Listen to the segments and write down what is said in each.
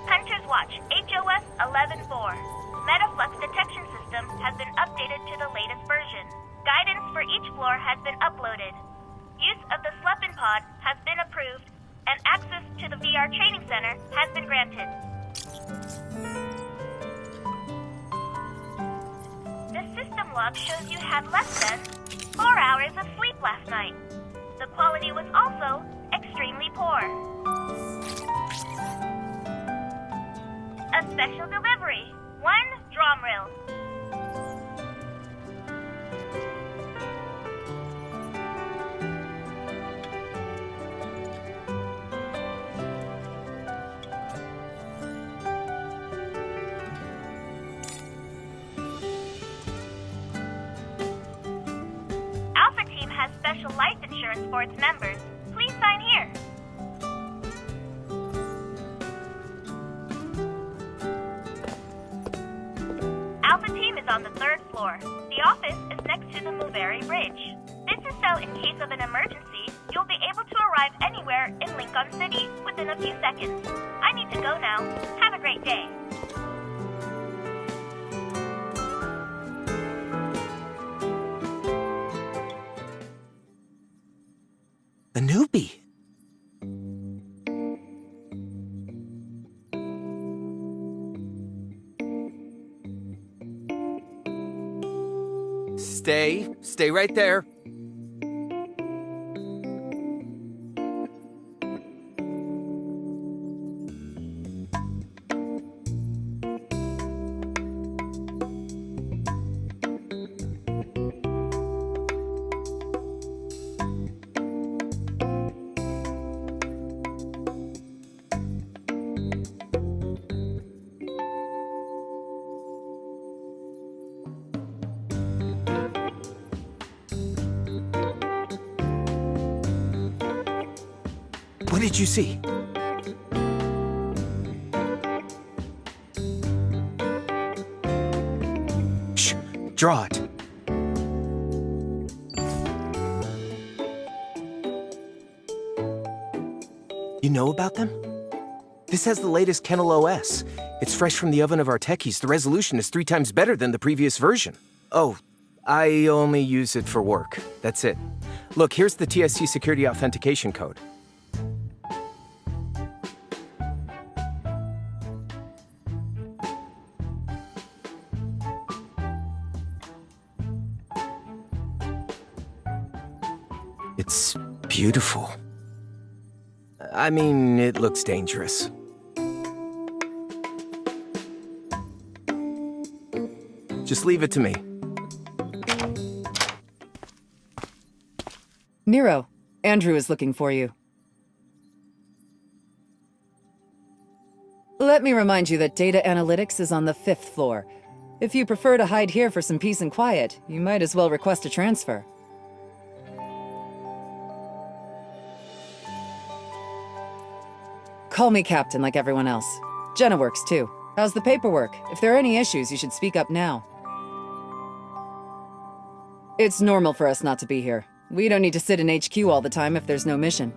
Hunter's Watch, HOS 11-4. Metaflux detection system has been updated to the latest version. Guidance for each floor has been uploaded. Use of the Sleepin' Pod has been approved, and access to the VR training center has been granted. The system log shows you had less than 4 hours of sleep last night. The quality was also extremely poor. A special delivery. 1 drum reel. Alpha Team has special life insurance for its members. Please sign here. Alpha Team is on the 3rd floor. The office is next to the Mulberry Bridge. This is so in case of an emergency, you'll be able to arrive anywhere in Lincoln City within a few seconds. I need to go now. Have a great day. A newbie. Stay right there. What did you see? Shh, draw it. You know about them? This has the latest Kennel OS. It's fresh from the oven of our techies. The resolution is 3 times better than the previous version. Oh, I only use it for work. That's it. Look, here's the TSC security authentication code. It's beautiful. I mean, it looks dangerous. Just leave it to me. Nero, Andrew is looking for you. Let me remind you that data analytics is on the 5th floor. If you prefer to hide here for some peace and quiet, you might as well request a transfer. Call me Captain like everyone else. Jenna works too. How's the paperwork? If there are any issues, you should speak up now. It's normal for us not to be here. We don't need to sit in HQ all the time if there's no mission.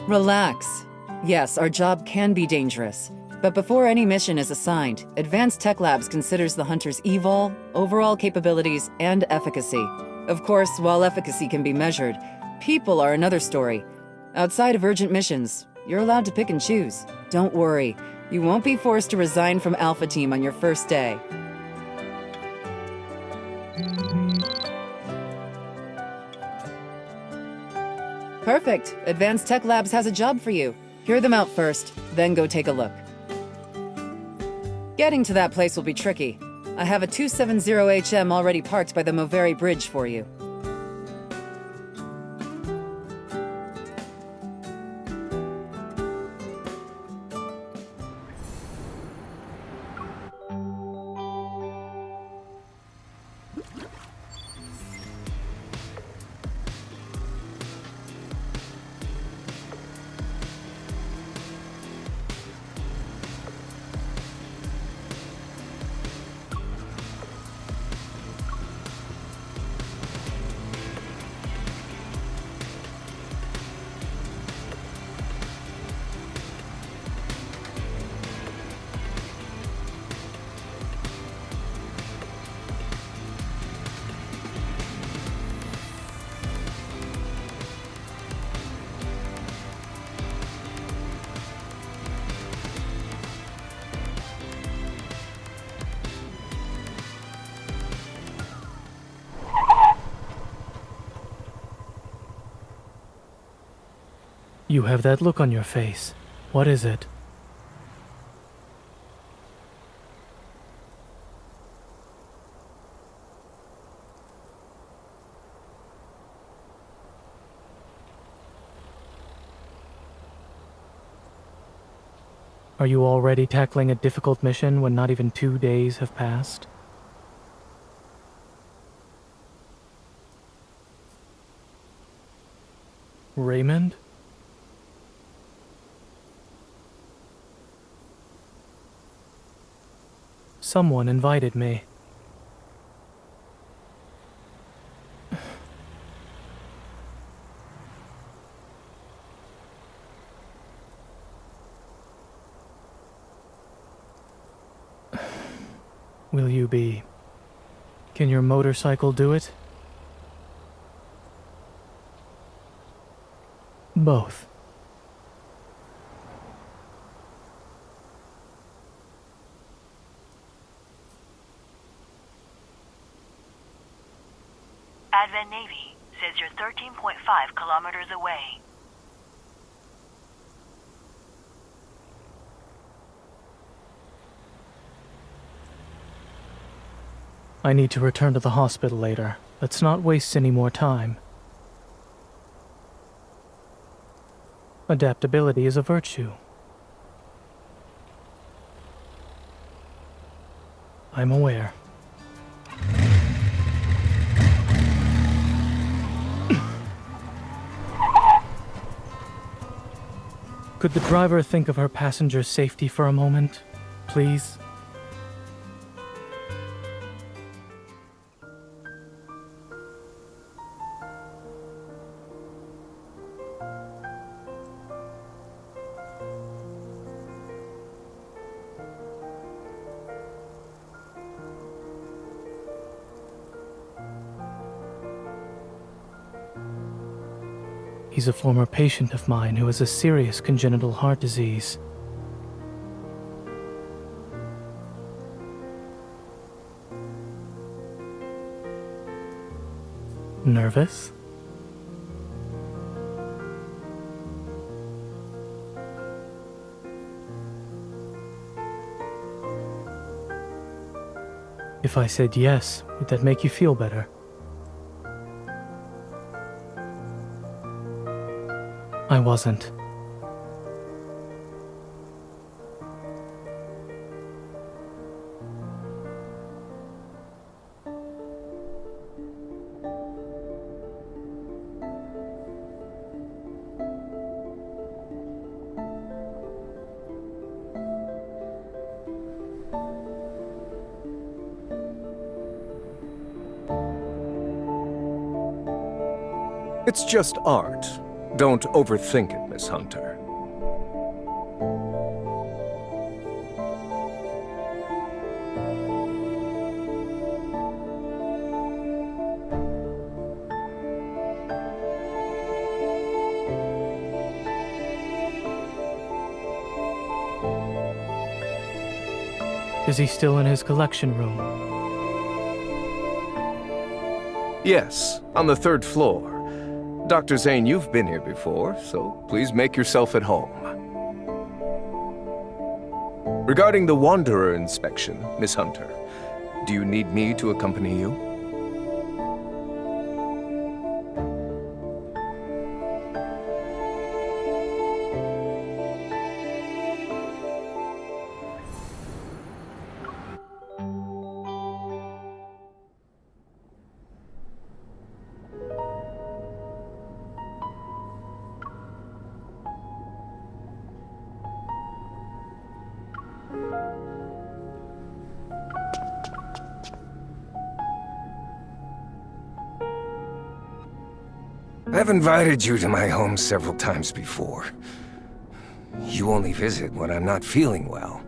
Relax. Yes, our job can be dangerous. But before any mission is assigned, Advanced Tech Labs considers the hunter's evol, overall capabilities, and efficacy. Of course, while efficacy can be measured, people are another story. Outside of urgent missions, you're allowed to pick and choose. Don't worry, you won't be forced to resign from Alpha Team on your first day. Perfect. Advanced Tech Labs has a job for you. Hear them out first, then go take a look. Getting to that place will be tricky. I have a 270HM already parked by the Mulberry Bridge for you. You have that look on your face. What is it? Are you already tackling a difficult mission when not even 2 days have passed? Raymond? Someone invited me. Will you be? Can your motorcycle do it? Both. Advent Navy says you're 13.5 kilometers away. I need to return to the hospital later. Let's not waste any more time. Adaptability is a virtue. I'm aware. Could the driver think of her passenger's safety for a moment, please? He's a former patient of mine who has a serious congenital heart disease. Nervous? If I said yes, would that make you feel better? I wasn't. It's just art. Don't overthink it, Miss Hunter. Is he still in his collection room? Yes, on the 3rd floor. Dr. Zayne, you've been here before, so please make yourself at home. Regarding the Wanderer inspection, Miss Hunter, do you need me to accompany you? I've invited you to my home several times before. You only visit when I'm not feeling well.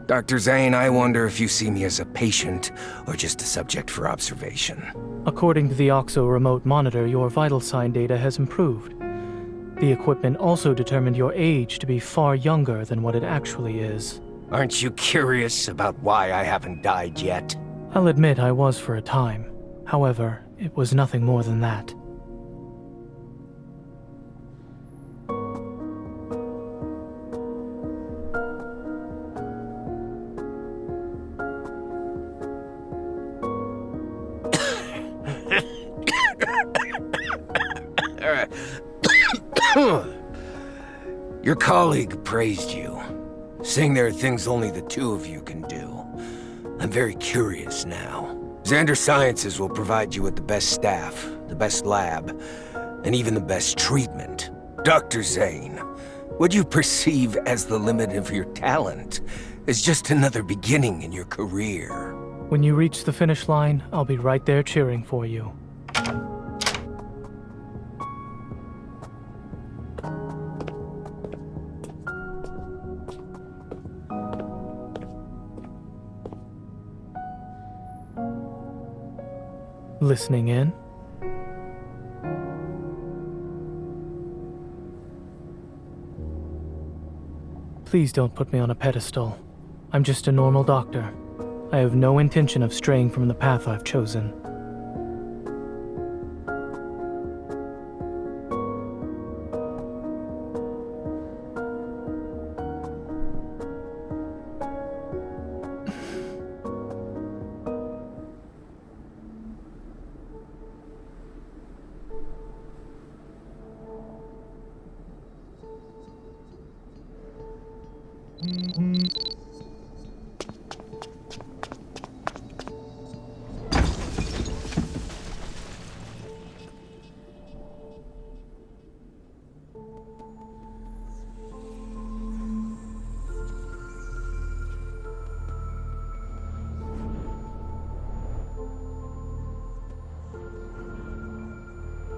Dr. Zayne, I wonder if you see me as a patient or just a subject for observation. According to the OXO remote monitor, your vital sign data has improved. The equipment also determined your age to be far younger than what it actually is. Aren't you curious about why I haven't died yet? I'll admit I was for a time. However, it was nothing more than that. Your colleague praised you, saying there are things only the two of you can do. I'm very curious now. Xander Sciences will provide you with the best staff, the best lab, and even the best treatment. Dr. Zayne, what you perceive as the limit of your talent is just another beginning in your career. When you reach the finish line, I'll be right there cheering for you. Listening in? Please don't put me on a pedestal. I'm just a normal doctor. I have no intention of straying from the path I've chosen.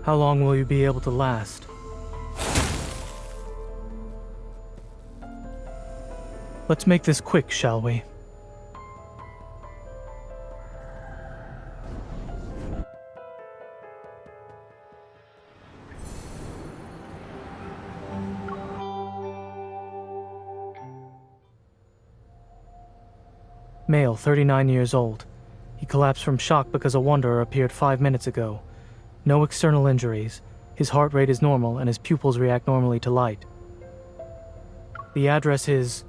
How long will you be able to last? Let's make this quick, shall we? Male, 39 years old. He collapsed from shock because a wanderer appeared 5 minutes ago. No external injuries. His heart rate is normal and his pupils react normally to light. The address is...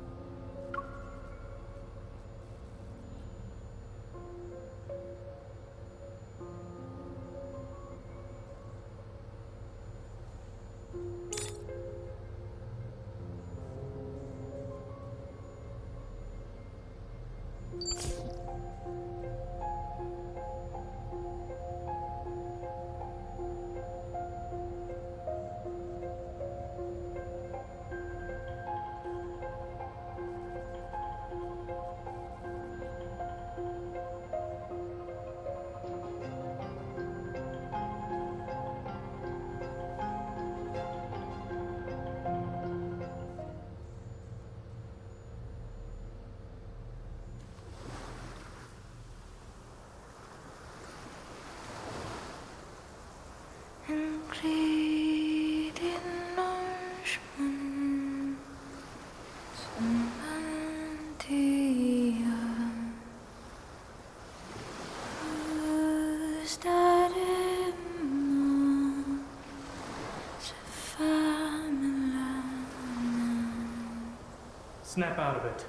Snap out of it.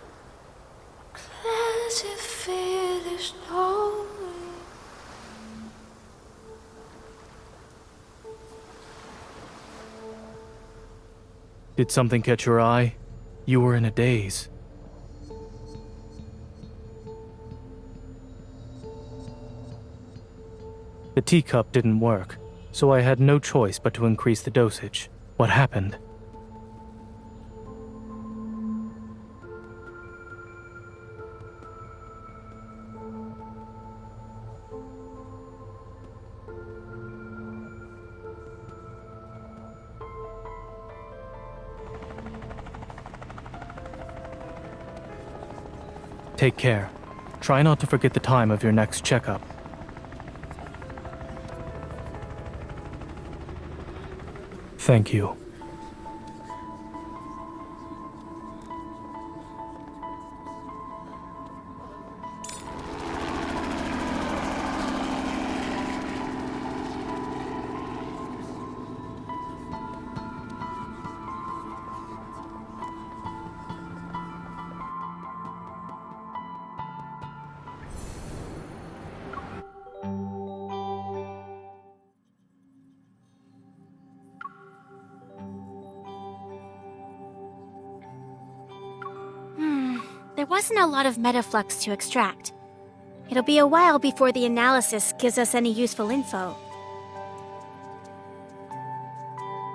Did something catch your eye? You were in a daze. The teacup didn't work, so I had no choice but to increase the dosage. What happened? Take care. Try not to forget the time of your next checkup. Thank you. there wasn't a lot of metaflux to extract. It'll be a while before the analysis gives us any useful info.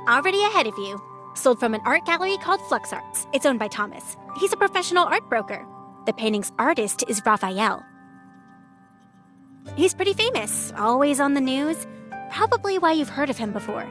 Already ahead of you. Sold from an art gallery called Flux Arts. It's owned by Thomas. He's a professional art broker. The painting's artist is Raphael. He's pretty famous, always on the news. Probably why you've heard of him before.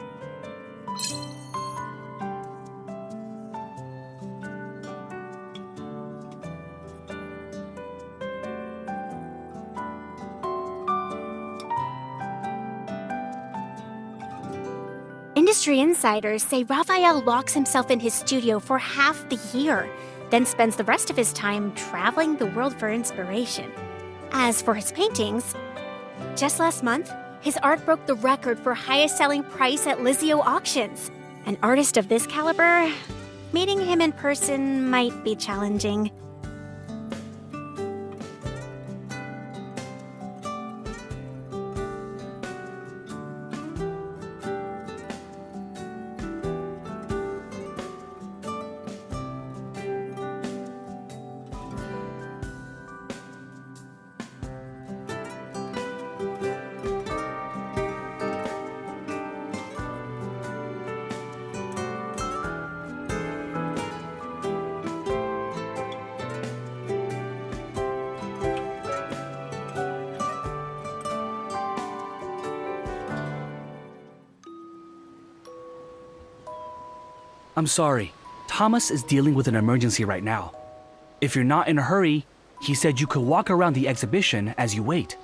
Industry insiders say Raphael locks himself in his studio for half the year, then spends the rest of his time traveling the world for inspiration. As for his paintings, just last month, his art broke the record for highest selling price at Lizio auctions. An artist of this caliber, meeting him in person might be challenging. I'm sorry. Thomas is dealing with an emergency right now. If you're not in a hurry, he said you could walk around the exhibition as you wait.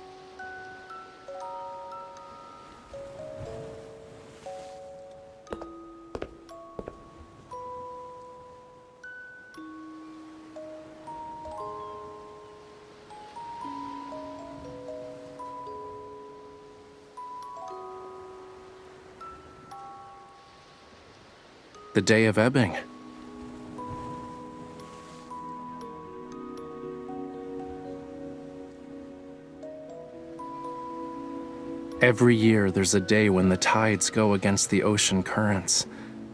The day of ebbing. Every year there's a day when the tides go against the ocean currents,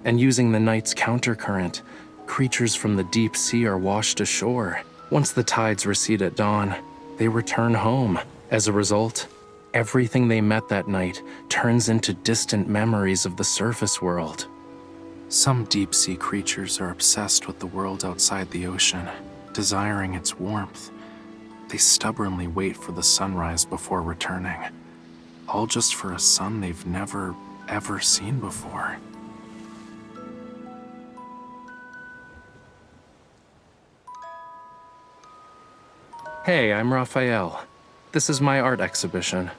and using the night's countercurrent, creatures from the deep sea are washed ashore. Once the tides recede at dawn, they return home. As a result, everything they met that night turns into distant memories of the surface world. Some deep-sea creatures are obsessed with the world outside the ocean, desiring its warmth. They stubbornly wait for the sunrise before returning, all just for a sun they've never, ever seen before. Hey, I'm Raphael. This is my art exhibition.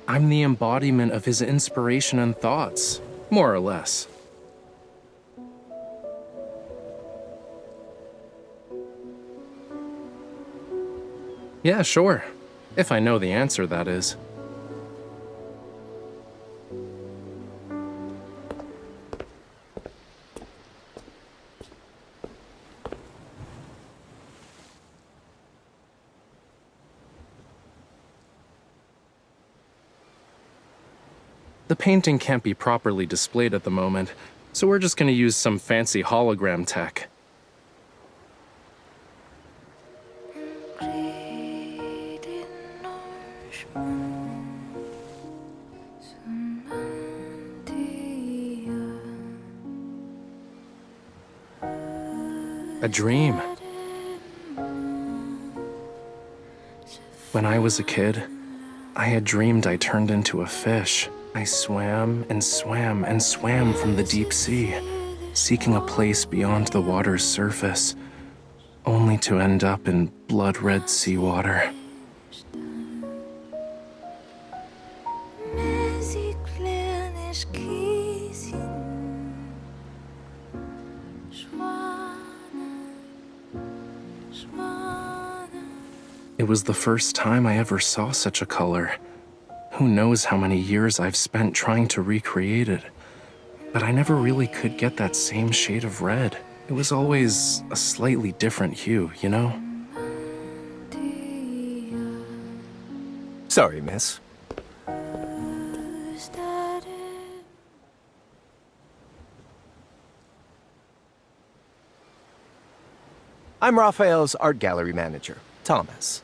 I'm the embodiment of his inspiration and thoughts, more or less. Yeah, sure. If I know the answer, that is. The painting can't be properly displayed at the moment, so we're just going to use some fancy hologram tech. A dream. When I was a kid, I had dreamed I turned into a fish. I swam and swam and swam from the deep sea, seeking a place beyond the water's surface, only to end up in blood-red seawater. It was the first time I ever saw such a color. Who knows how many years I've spent trying to recreate it. But I never really could get that same shade of red. It was always a slightly different hue, you know? Sorry, miss. I'm Raphael's art gallery manager, Thomas.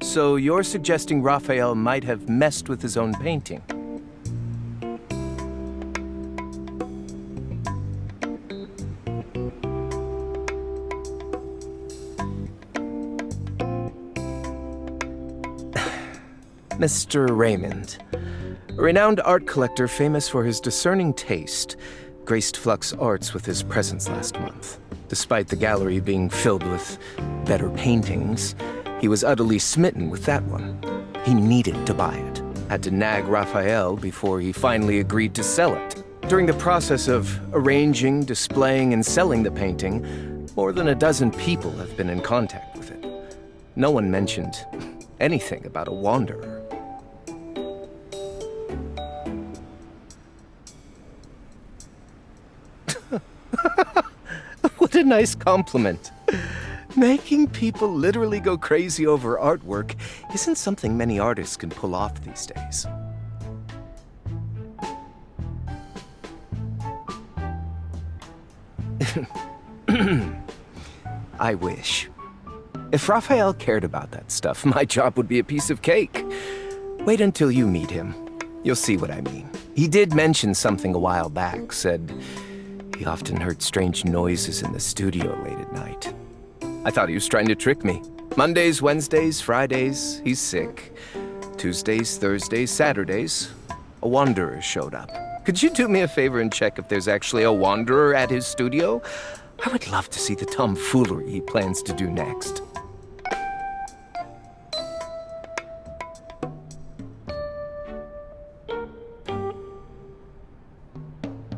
So you're suggesting Raphael might have messed with his own painting? Mr. Raymond, a renowned art collector famous for his discerning taste, graced Flux Arts with his presence last month. Despite the gallery being filled with better paintings, he was utterly smitten with that one. He needed to buy it, had to nag Raphael before he finally agreed to sell it. During the process of arranging, displaying, and selling the painting, more than a dozen people have been in contact with it. No one mentioned anything about a wanderer. What a nice compliment. Making people literally go crazy over artwork isn't something many artists can pull off these days. I wish. If Raphael cared about that stuff, my job would be a piece of cake. Wait until you meet him. You'll see what I mean. He did mention something a while back, said he often heard strange noises in the studio late at night. I thought he was trying to trick me. Mondays, Wednesdays, Fridays, he's sick. Tuesdays, Thursdays, Saturdays, a wanderer showed up. Could you do me a favor and check if there's actually a wanderer at his studio? I would love to see the tomfoolery he plans to do next.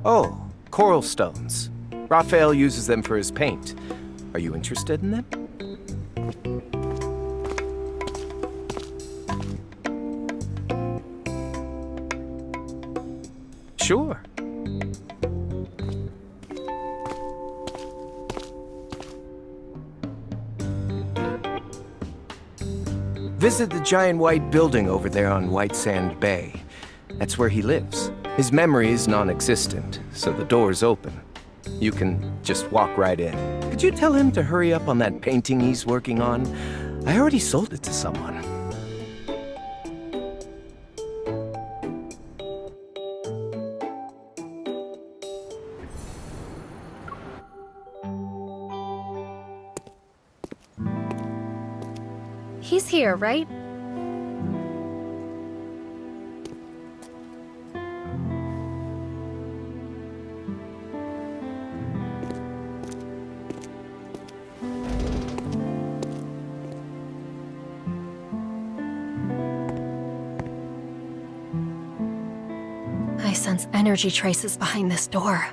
Oh, coral stones. Raphael uses them for his paint. Are you interested in them? Sure. Visit the giant white building over there on White Sand Bay. That's where he lives. His memory is non-existent, so the door's open. You can just walk right in. Could you tell him to hurry up on that painting he's working on? I already sold it to someone. He's here, right? I sense energy traces behind this door.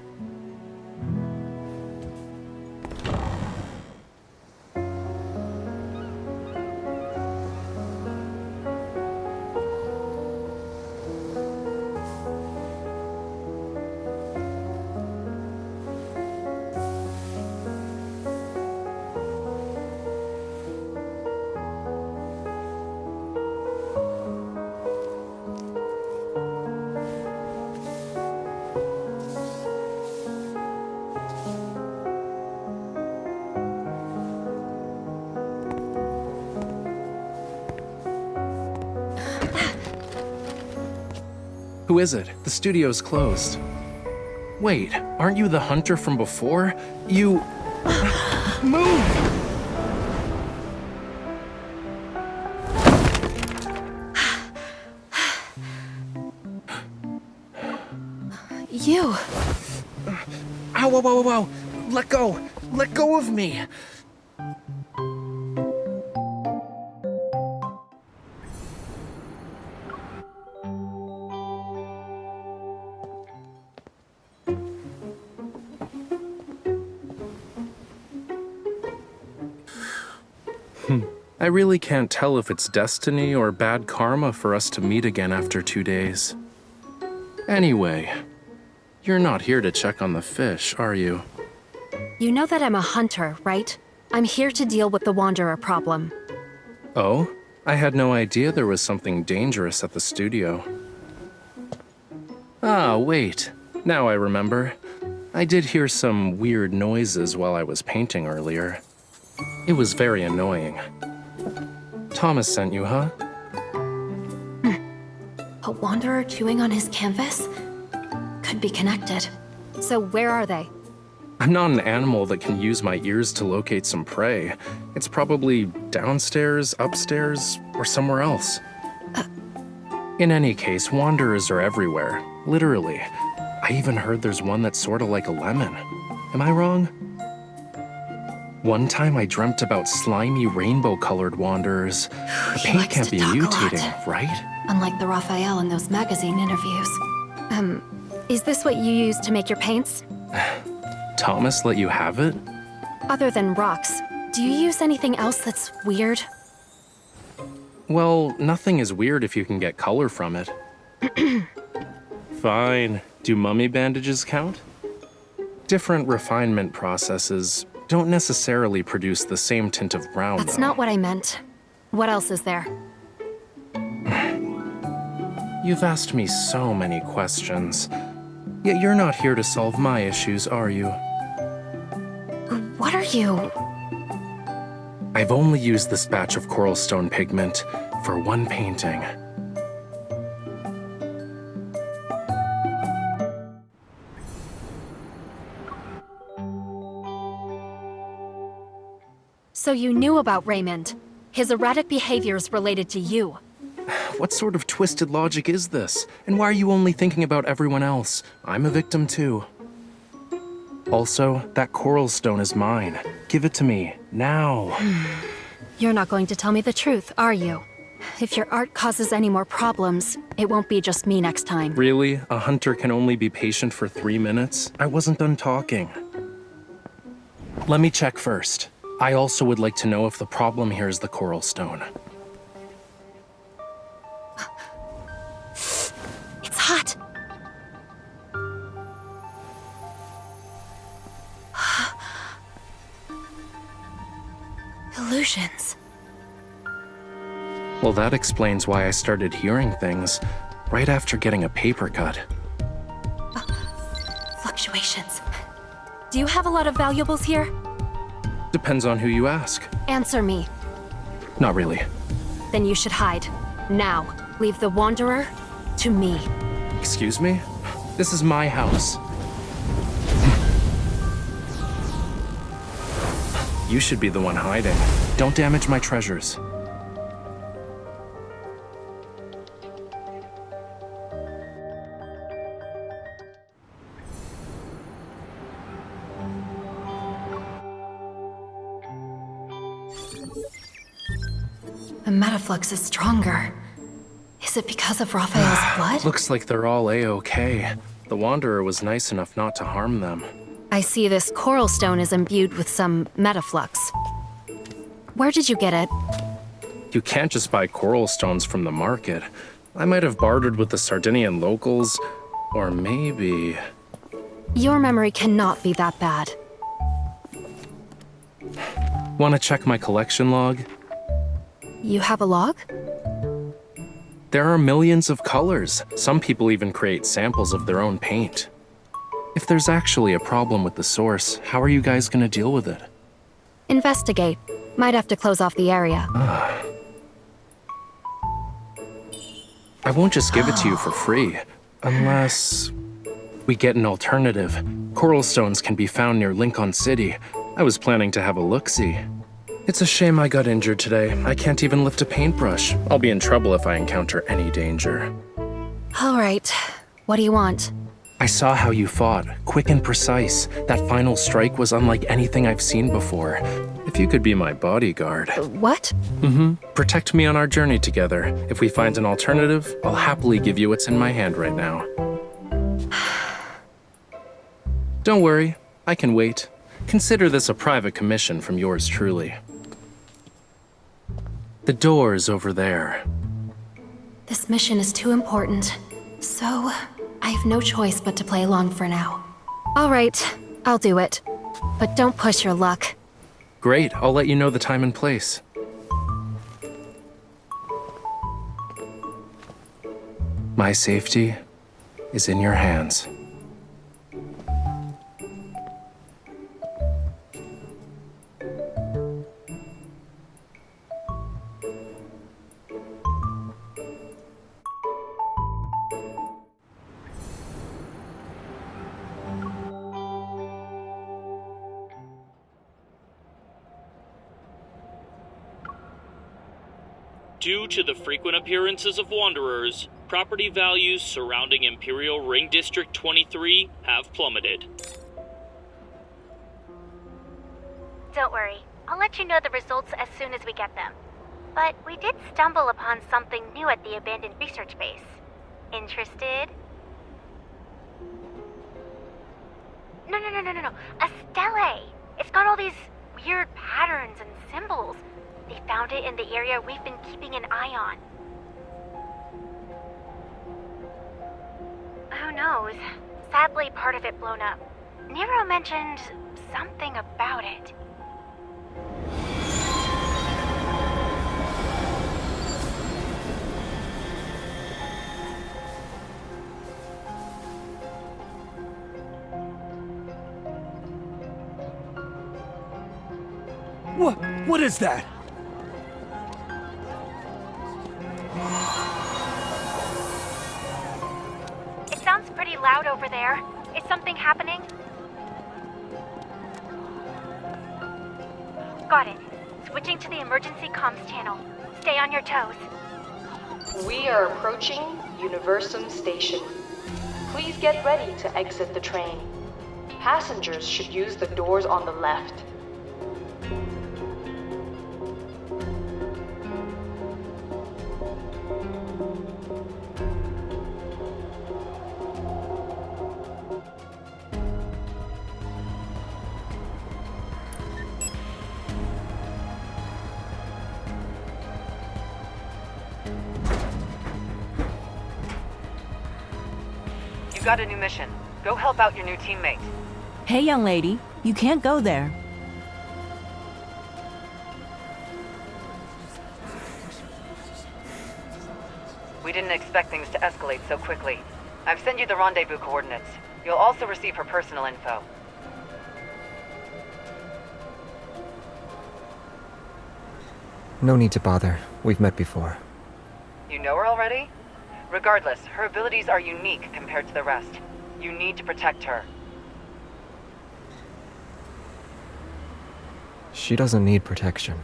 Who is it? The studio's closed. Wait, aren't you the hunter from before? You... Move! You! Ow, ow, ow, ow! Let go! Let go of me! I really can't tell if it's destiny or bad karma for us to meet again after 2 days. Anyway, you're not here to check on the fish, are you? You know that I'm a hunter, right? I'm here to deal with the Wanderer problem. Oh? I had no idea there was something dangerous at the studio. Ah, wait. Now I remember. I did hear some weird noises while I was painting earlier. It was very annoying. Thomas sent you, huh? A Wanderer chewing on his canvas? Could be connected. So where are they? I'm not an animal that can use my ears to locate some prey. It's probably downstairs, upstairs, or somewhere else. In any case, wanderers are everywhere. Literally. I even heard there's one that's sorta like a lemon. Am I wrong? One time I dreamt about slimy rainbow-colored wanderers. The He paint likes can't to be talk a mutating, lot. right? Unlike the Raphael in those magazine interviews. Is this what you use to make your paints? Thomas let you have it? Other than rocks, do you use anything else that's weird? Well, nothing is weird if you can get color from it. Fine. Do mummy bandages count? Different refinement processes don't necessarily produce the same tint of brown, That's though. not what I meant. What else is there? You've asked me so many questions. Yet you're not here to solve my issues, are you? What are you? I've only used this batch of coral stone pigment for one painting. So you knew about Raymond. His erratic behaviors related to you. What sort of twisted logic is this? And why are you only thinking about everyone else? I'm a victim too. Also, that coral stone is mine. Give it to me, now. You're not going to tell me the truth, are you? If your art causes any more problems, it won't be just me next time. Really? A hunter can only be patient for 3 minutes? I wasn't done talking. Let me check first. I also would like to know if the problem here is the coral stone. It's hot. Illusions. Well, that explains why I started hearing things right after getting a paper cut. Fluctuations. Do you have a lot of valuables here? Depends on who you ask. Answer me. Not really. Then you should hide. Now, leave the Wanderer to me. Excuse me? This is my house. You should be the one hiding. Don't damage my treasures. The metaflux is stronger. Is it because of Raphael's blood? Looks like they're all A-okay. The Wanderer was nice enough not to harm them. I see this coral stone is imbued with some metaflux. Where did you get it? You can't just buy coral stones from the market. I might have bartered with the Sardinian locals, or maybe... Your memory cannot be that bad. Want to check my collection log? You have a log? There are millions of colors. Some people even create samples of their own paint. If there's actually a problem with the source, how are you guys gonna deal with it? Investigate. Might have to close off the area. I won't just give it to you for free, unless we get an alternative. Coral stones can be found near Lincoln City. I was planning to have a look-see. It's a shame I got injured today. I can't even lift a paintbrush. I'll be in trouble if I encounter any danger. All right. What do you want? I saw how you fought, quick and precise. That final strike was unlike anything I've seen before. If you could be my bodyguard. What? Protect me on our journey together. If we find an alternative, I'll happily give you what's in my hand right now. Don't worry, I can wait. Consider this a private commission from yours truly. The door's over there. This mission is too important, so I have no choice but to play along for now. All right, I'll do it. But don't push your luck. Great, I'll let you know the time and place. My safety is in your hands. Due to the frequent appearances of wanderers, property values surrounding Imperial Ring District 23 have plummeted. Don't worry, I'll let you know the results as soon as we get them. But we did stumble upon something new at the abandoned research base. Interested? No. A stele! It's got all these weird patterns and symbols. They found it in the area we've been keeping an eye on. Who knows? Sadly, part of it blown up. Nero mentioned something about it. What is that? It sounds pretty loud over there. Is something happening? Got it. Switching to the emergency comms channel. Stay on your toes. We are approaching Universum Station. Please get ready to exit the train. Passengers should use the doors on the left. You got a new mission. Go help out your new teammate. Hey, young lady, you can't go there. We didn't expect things to escalate so quickly. I've sent you the rendezvous coordinates. You'll also receive her personal info. No need to bother. We've met before. You know her already? Regardless, her abilities are unique compared to the rest. You need to protect her. She doesn't need protection.